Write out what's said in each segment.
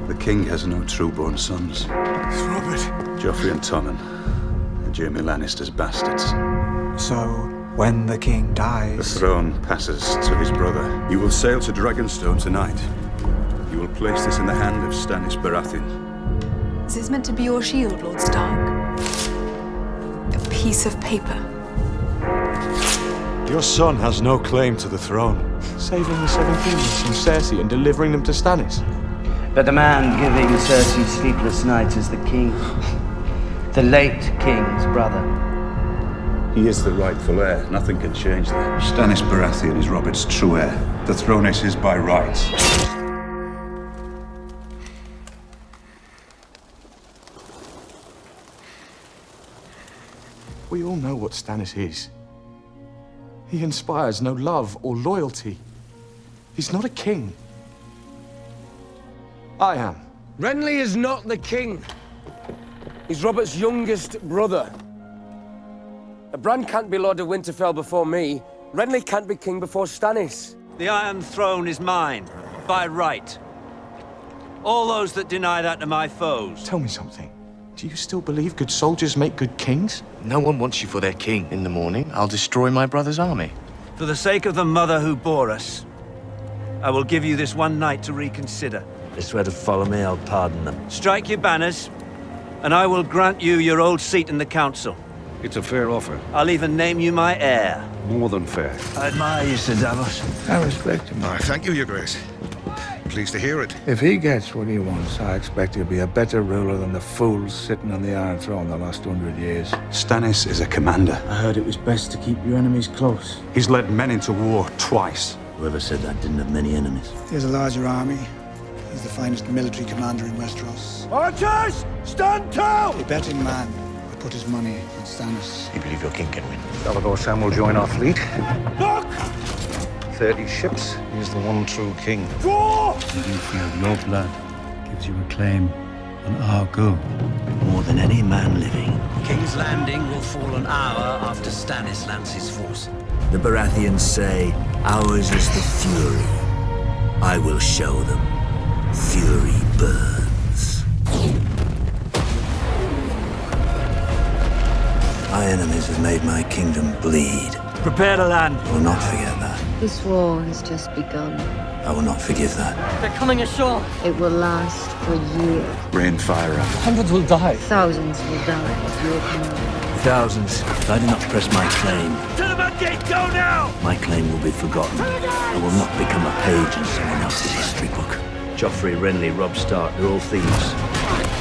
The king has no true-born sons. It's Robert. Joffrey and Tommen are Jaime Lannister's bastards. So, when the king The dies... throne passes to his brother. You will sail to Dragonstone tonight. You will place this in the hand of Stannis Baratheon. Is this meant to be your shield, Lord Stark? A piece of paper. Your son has no claim to the throne. Saving the Seven Kingdoms from Cersei and delivering them to Stannis. But the man giving Cersei sleepless nights is the king. The late king's brother. He is the rightful heir. Nothing can change that. Stannis Baratheon is Robert's true heir. The throne is his by rights. We all know what Stannis is. He inspires no love or loyalty. He's not a king. I am. Renly is not the king. He's Robert's youngest brother. Bran can't be Lord of Winterfell before me. Renly can't be king before Stannis. The Iron Throne is mine, by right. All those that deny that are my foes. Tell me something. Do you still believe good soldiers make good kings? No one wants you for their king. In the morning, I'll destroy my brother's army. For the sake of the mother who bore us, I will give you this one night to reconsider. They swear to follow me, I'll pardon them. Strike your banners, and I will grant you your old seat in the council. It's a fair offer. I'll even name you my heir. More than fair. I admire you, Sir Davos. I respect him. I thank you, Your Grace. Pleased to hear it. If he gets what he wants, I expect he'll be a better ruler than the fools sitting on the Iron Throne the last 100 years. Stannis is a commander. I heard it was best to keep your enemies close. He's led men into war twice. Whoever said that didn't have many enemies. He has a larger army. He's the finest military commander in Westeros. Archers, stand tall! A betting man will put his money on Stannis. You believe your king can win? Salvador Sam will join our fleet. Look! 30 ships. He's the one true king. Draw! And you feel your blood gives you a claim on our gold. More than any man living. King's Landing will fall an hour after Stannis lands his force. The Baratheons say, ours is the fury. I will show them. Fury burns. My enemies have made my kingdom bleed. Prepare to land. I will not forget that. This war has just begun. I will not forgive that. They're coming ashore. It will last for years. Rain fire on. Hundreds will die. Thousands will die at your command. Thousands, if I do not press my claim. To the mud gate, go now! My claim will be forgotten. I will not become a page in someone else's history book. Joffrey, Renly, Robb Stark, they're all thieves.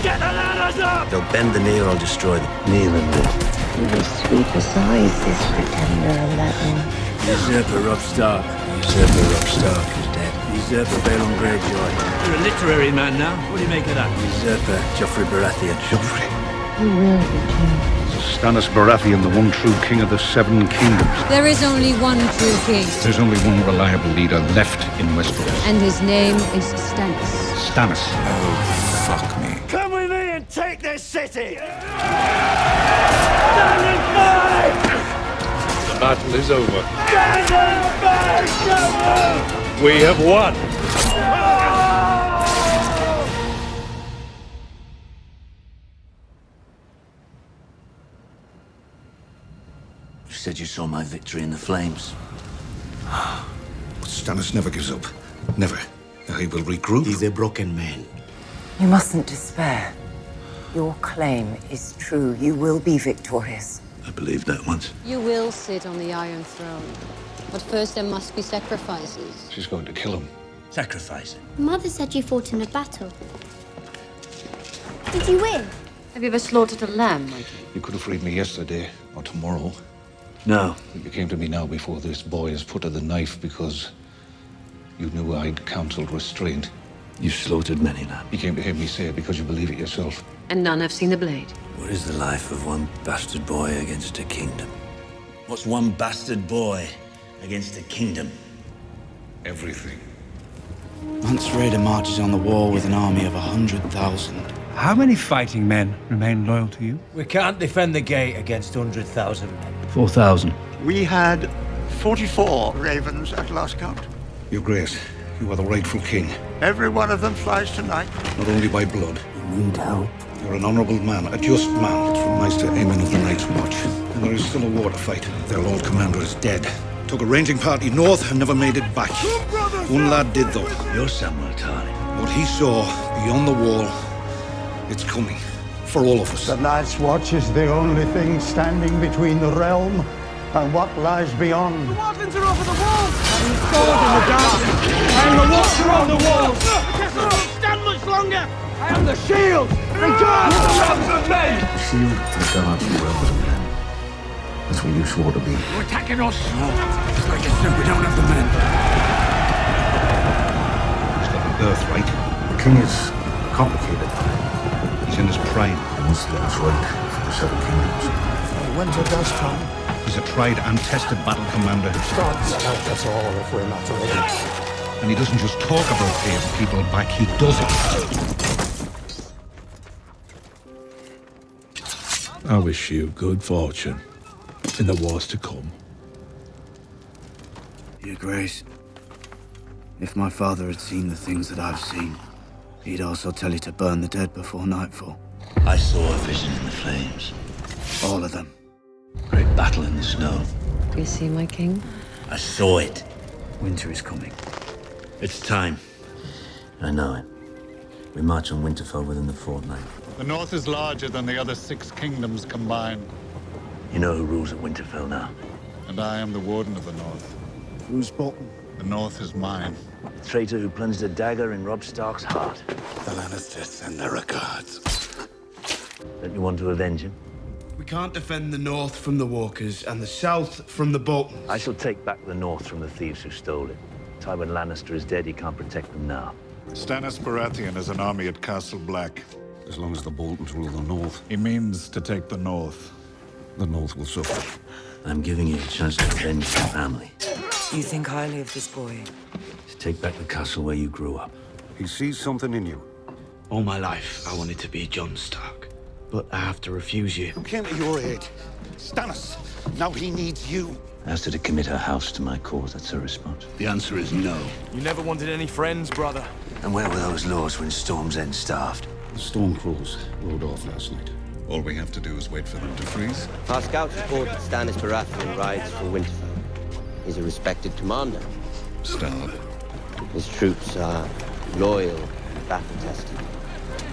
Get the ladders up! They'll bend the knee or I'll destroy them. Kneel and live. You will sweep aside this pretender and that one. Usurper Robb Stark. Usurper Robb Stark is dead. Usurper Balon Greyjoy. You're a literary man now. What do you make of that? Usurper Joffrey Baratheon. Joffrey. You will return. Stannis Baratheon, the one true king of the Seven Kingdoms. There is only one true king. There's only one reliable leader left in Westeros. And his name is Stannis. Stannis. Oh, fuck me. Come with me and take this city! Stand and fight! The battle is over. Stand and fight! We have won. You said you saw my victory in the flames. But Stannis never gives up. Never. He will regroup. He's a broken man. You mustn't despair. Your claim is true. You will be victorious. I believed that once. You will sit on the Iron Throne. But first there must be sacrifices. She's going to kill him. Sacrifice. Mother said you fought in a battle. Did you win? Have you ever slaughtered a lamb, my king? You could have freed me yesterday or tomorrow. No. You came to me now before this boy is put to the knife because you knew I'd counseled restraint. You slaughtered many lambs. You came to hear me say it because you believe it yourself. And none have seen the blade. What is the life of one bastard boy against a kingdom? What's one bastard boy against a kingdom? Everything. Mance Rayder marches on the wall with an army of 100,000. How many fighting men remain loyal to you? We can't defend the gate against 100,000 men. 4,000. We had 44 ravens at last count. Your Grace, You are the rightful king. Every one of them flies tonight. Not only by blood. You need help. You're an honourable man, a just man. It's from Maester Aemon of the Night's Watch. And there is still a war to fight. Their Lord Commander is dead. Took a ranging party north and never made it back. One lad did, though. You're Samuel Tarly. What he saw beyond the wall, it's coming. For all of us. The Night's Watch is the only thing standing between the realm and what lies beyond. The wardens are over the walls! I am sword in the darkness! I am the watcher on the walls! The castle won't stand much longer! I am the shield! The guard of the realms of men! The shield and guards the realms of men. That's what you swore to be. You're attacking us! No. It's like you said, we don't have the men. He's got the birthright. The king is complicated. He's in his prime. He wants to get us right for the Seven Kingdoms. Winter does come. He's a tried and tested battle commander. God's help us all if we're not ready. And he doesn't just talk about paying people back, he does it. I wish you good fortune in the wars to come. Your Grace, if my father had seen the things that I've seen, he'd also tell you to burn the dead before nightfall. I saw a vision in the flames. All of them. Great battle in the snow. Do you see my king? I saw it. Winter is coming. It's time. I know it. We march on Winterfell within the fortnight. The North is larger than the other 6 kingdoms combined. You know who rules at Winterfell now? And I am the Warden of the North. Who's spoken? The North is mine. The traitor who plunged a dagger in Robb Stark's heart. The Lannisters send their regards. Don't you want to avenge him? We can't defend the North from the Walkers and the South from the Boltons. I shall take back the North from the thieves who stole it. Tywin Lannister is dead, he can't protect them now. Stannis Baratheon has an army at Castle Black. As long as the Boltons rule the North, He means to take the North. the North will suffer. I'm giving you a chance to avenge your family. You think highly of this boy? To take back the castle where you grew up. He sees something in you. All my life, I wanted to be Jon Stark. But I have to refuse you. Who came to your aid? Stannis. Now he needs you. Asked her to commit her house to my cause, that's her response. The answer is no. You never wanted any friends, brother. And where were those lords when Storm's End starved? The Stormclaws rode off last night. All we have to do is wait for them to freeze. Our scouts report that Stannis Baratheon rides for Winterfell. He's a respected commander. Stark. His troops are loyal and battle-tested.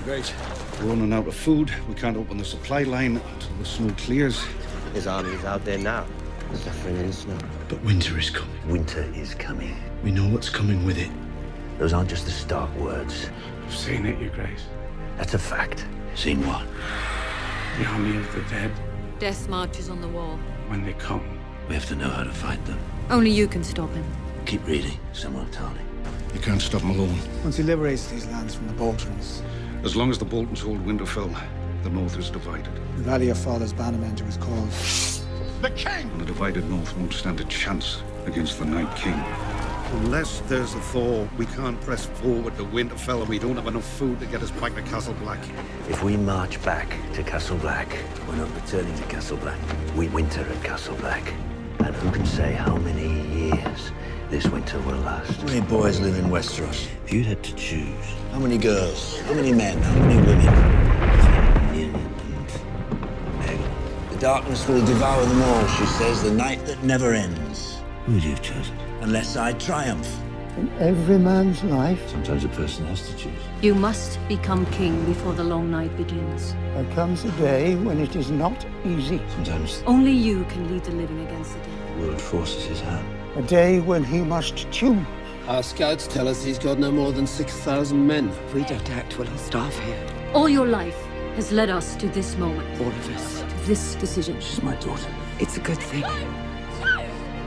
Great. We're running out of food. We can't open the supply line until the snow clears. His army is out there now, suffering in the snow. But winter is coming. Winter is coming. We know what's coming with it. Those aren't just the Stark words. I've seen it, Your Grace. That's a fact. Seen what? The army of the dead, Death marches on the wall. when they come. We have to know how to fight them. Only you can stop him. Keep reading, Samuel Tarly. You can't stop him alone. Once he liberates these lands from the Boltons, As long as the Boltons hold Winterfell, the North is divided. the rally your father's bannermen to his cause. The King! And the divided North won't stand a chance against the Night King. Unless there's a thaw, we can't press forward to Winterfell and we don't have enough food to get us back to Castle Black. If we march back to Castle Black, we're not returning to Castle Black. We winter at Castle Black. And who can say how many years this winter will last? How many boys live in Westeros? If you'd had to choose. How many girls? How many men? How many women? Meg, The darkness will devour them all, she says, the night that never ends. who would you have chosen? Unless I triumph. In every man's life, Sometimes a person has to choose. You must become king before the long night begins. there comes a day when it is not easy. Sometimes Only you can lead the living against the dead. the world forces his hand. A day when he must choose. Our scouts tell us he's got no more than 6,000 men. If we don't act, we'll all starve here. All your life has led us to this moment. All of us. To this decision. She's my daughter. It's a good thing.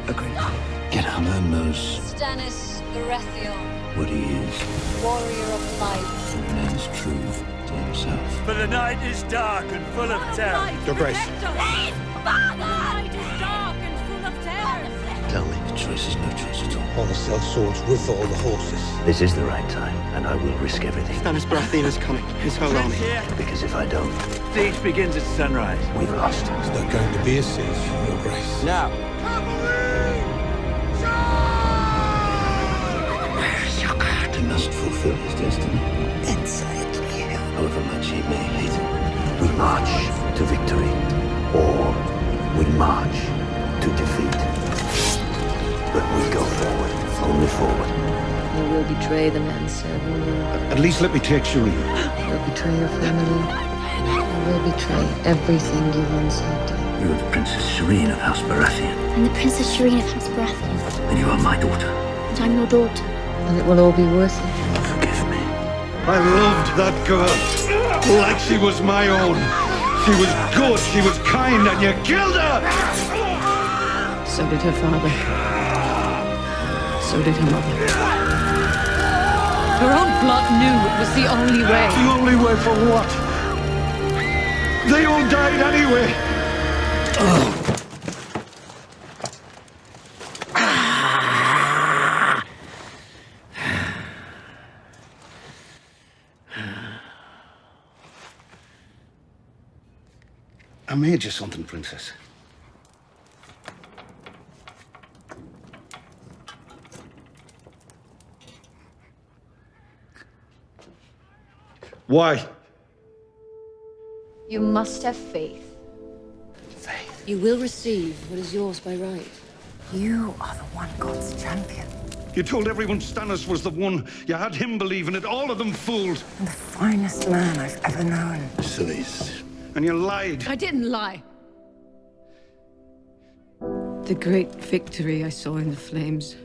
A great thing. Get out. Man knows Stannis Baratheon, what he is. warrior of light. He remains true to himself. For the night is dark and full of terror. Your Grace. Please, Father! Night is dark and full of terror. Tell me, the choice is no choice at all. All the sellswords with all the horses. This is the right time, and I will risk everything. Stannis Baratheon is coming. His whole army. Because if I don't, Siege begins at sunrise. we've lost. Is there going to be a siege, Your Grace? Now. Where is your fulfill his destiny. Inside you. However much he may hate it, we march to victory, or we march to defeat. But we go forward, only forward. You will betray the man serving you. At least let me take Shireen. You will betray your family. You will betray everything you once held dear. You are the Princess Shireen of House Baratheon. I'm the Princess Shireen of House Baratheon. And you are my daughter. And I'm your daughter. And it will all be worth it. Forgive me. I loved that girl like she was my own. She was good, she was kind, and you killed her! So did her father. So did her mother. Her own blood knew it was the only way. The only way for what? They all died anyway. I made you something, Princess. Why? You must have faith. Faith. You will receive what is yours by right. You are the one God's champion. You told everyone Stannis was the one. You had him believing it. All of them fooled. And the finest man I've ever known. Sillies. And you lied. I didn't lie. The great victory I saw in the flames,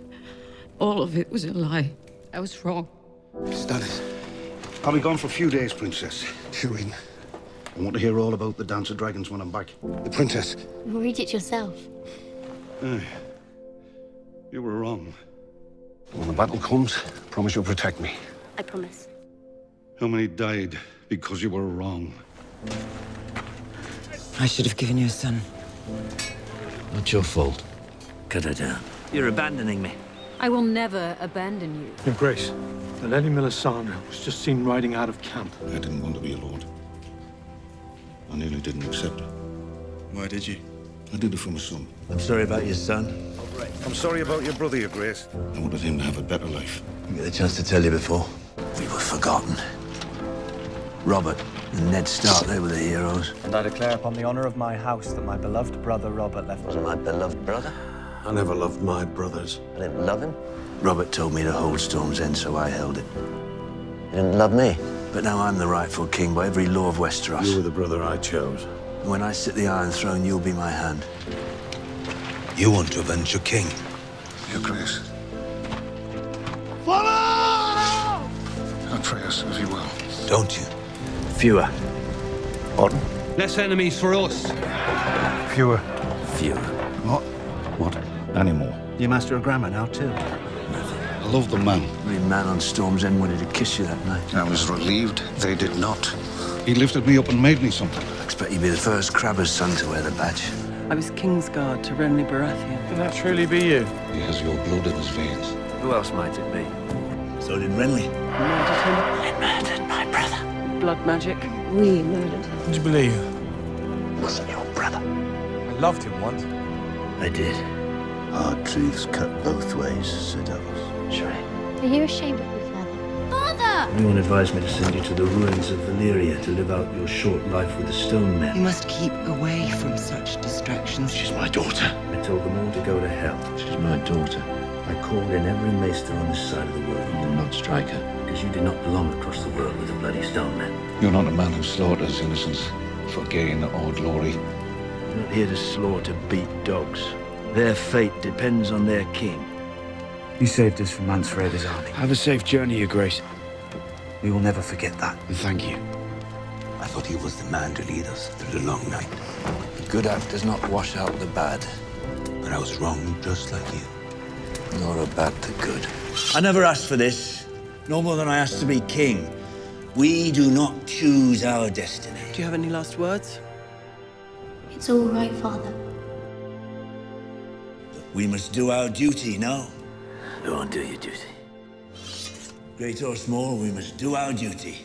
all of it was a lie. I was wrong. Stannis, I'll be gone for a few days, Princess. Shireen, I want to hear all about the Dance of Dragons when I'm back. The Princess. Read it yourself. You were wrong. When the battle comes, promise you'll protect me. I promise. How many died because you were wrong? I should have given you a son. Not your fault. Cut her down. You're abandoning me. I will never abandon you. Your Grace, the Lady Melisandre was just seen riding out of camp. I didn't want to be a lord. I nearly didn't accept it. Why did you? I did it for my son. I'm sorry about your son. I'm sorry about your brother, Your Grace. I wanted him to have a better life. I didn't get the chance to tell you before. We were forgotten. Robert and Ned Stark, they were the heroes. And I declare upon the honor of my house that my beloved brother Robert left... Wasn't my beloved brother? I never loved my brothers. I didn't love him. Robert told me to hold Storm's End, so I held it. He didn't love me. But now I'm the rightful king by every law of Westeros. You were the brother I chose. And when I sit the Iron Throne, you'll be my hand. You want to avenge your king. Your Grace. Follow! Atreus, if you will. Don't you? Fewer. Pardon? Less enemies for us. Fewer. Fewer. Not what anymore. You master of grammar now, too. I love the man. Every man on Storm's End wanted to kiss you that night. I was relieved they did not. He lifted me up and made me something. I expect you'd be the first Crabber's son to wear the badge. I was Kingsguard to Renly Baratheon. Can that truly be you? He has your blood in his veins. Who else might it be? So did Renly. Murdered him. I murdered my brother. Blood magic. We murdered him. Did you believe? Wasn't your brother. I loved him once. I did. Hard truths cut both ways, Sir Davos. Shireen. Are you ashamed of me, Father? Father! Anyone advised me to send you to the ruins of Valyria to live out your short life with the Stone You Men. must keep away from such distractions. She's my daughter. I told them all to go to hell. She's my daughter. I called in every maester on this side of the world. You will not strike her. Because you did not belong across the world with the bloody Stone Men. You're not a man who slaughters innocents for gain or glory. We're not here to slaughter, beat dogs. Their fate depends on their king. You saved us from Mance Rayder's army. Have a safe journey, Your Grace. We will never forget that. And thank you. I thought he was the man to lead us through the long night. The good act does not wash out the bad. But I was wrong, just like you. Nor a bad to good. I never asked for this. No more than I asked to be king. We do not choose our destiny. Do you have any last words? It's all right, Father. We must do our duty, no? Go on, do your duty. Great or small, we must do our duty.